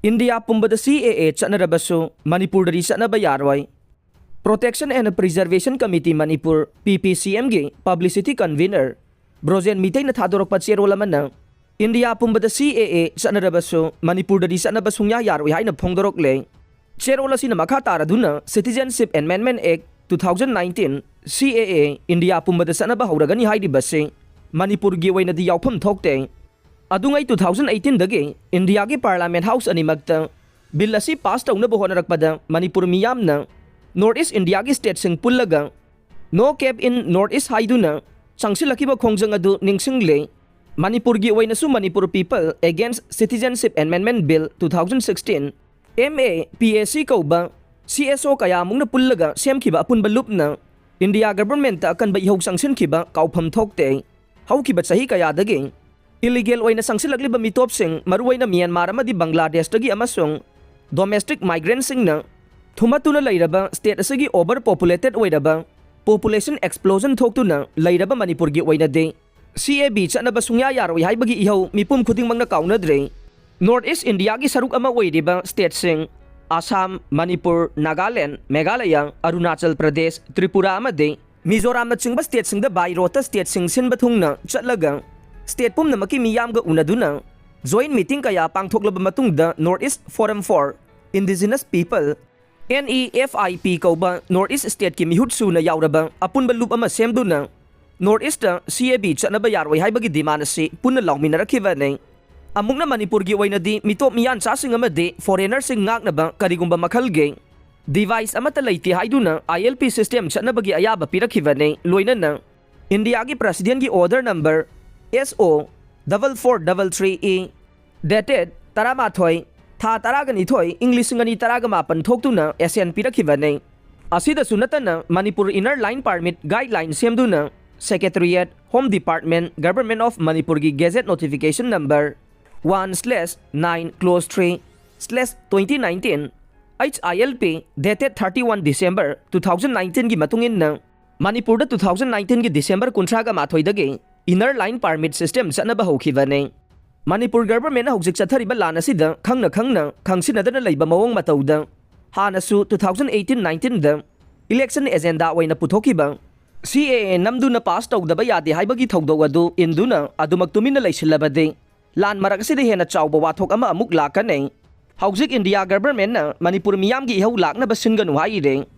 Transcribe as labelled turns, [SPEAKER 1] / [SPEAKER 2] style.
[SPEAKER 1] India Pumbada CAA Chatnarabasu Manipur dari Chatnaba Yaroi Protection and Preservation Committee Manipur PPCM gi Publicity Convener Brozen Mitay na thadorok patsirolaman ng India Pumbada CAA Chatnarabasu Manipur dari Chatnaba sungya Yaroi hay na phongdorok le Cherola si na makatara duna Citizenship Amendment Act 2019 CAA India Pumbada Chatnaba hauragani hay di base Manipur gi way na di yaupam thokte Adungay 2018 dagi India ki Parliament House animagta bill asi pass tauna bohonarakpada Manipur miyam na Northeast India ki state sing pullaga no cap in Northeast haiduna sangsilakiba khongjang adu ningsingle Manipur gi way na su Manipur People Against Citizenship Amendment Bill 2016 MAPAC kauba CSO kaya mung na pullaga semkiba apun balup na India government ta akan ba ihog sangsin kiba kaupham thokte haukiba sahi kaya dagi Illegal way na sangsilagliba mitop sing maruway na Myanmar amadi Bangladesh dagi amasong domestic migrants sing na thumatu na layraba state asagi overpopulated way raba population explosion thoktu na layraba Manipur gi way na de CAB Chatnaba sungya Yaroi hay bagi ihaw mipum khuding mang na kaunadre Northeast India gi saruk ama way diba state sing Assam, Manipur, Nagaland, Meghalaya, Arunachal Pradesh, Tripura amade Mizoram na chingba state sing da Bayrota state sing sinba thung na chatlaga State pum na makimiyam ga unaduna joint meeting kaya pangthoklaba matung da Northeast Forum for Indigenous People NEFIP kauba Northeast State ki mihutsu na yauraba apun balup ama semduna Northeast CAB Chatnaba Yaroi hay bagi dimana si punna lawmin rakhiba ne amung na Manipur gi way na di mitop miyan sasing ama de foreigner sing ngak na ba karigumba makhalge device ama talayti hayduna ILP system Chatnaba gi ayaba pirakhiba ne loina na India gi president gi order number SO 4433E dated Taramathoi Tha Taraganithoi English ngani Taragamapan thoktuna SN pirakibane Asida sunatana Manipur Inner Line Permit Guideline semduna Secretariat Home Department Government of Manipur gi Gazette Notification Number 1/9/3/2019 HILP dated 31 December 2019 gi matungin na Manipur da 2019 gi December 13 mathoi dagi Inner Line Permit System Chatnaba hokibane Manipur government na hojik chathariba lan asida khangna khangsinadana leiba mawong matauda hanasu 2018-19 da election agenda waina puthokiba CAA namduna pass tawdaba yade haibagi thawdo adu induna adumaktumina leisilabade lan maragasida hena chawba wathok ama amuk lakane hojik India government na Manipur miyamgi ihau lakna basinganu haire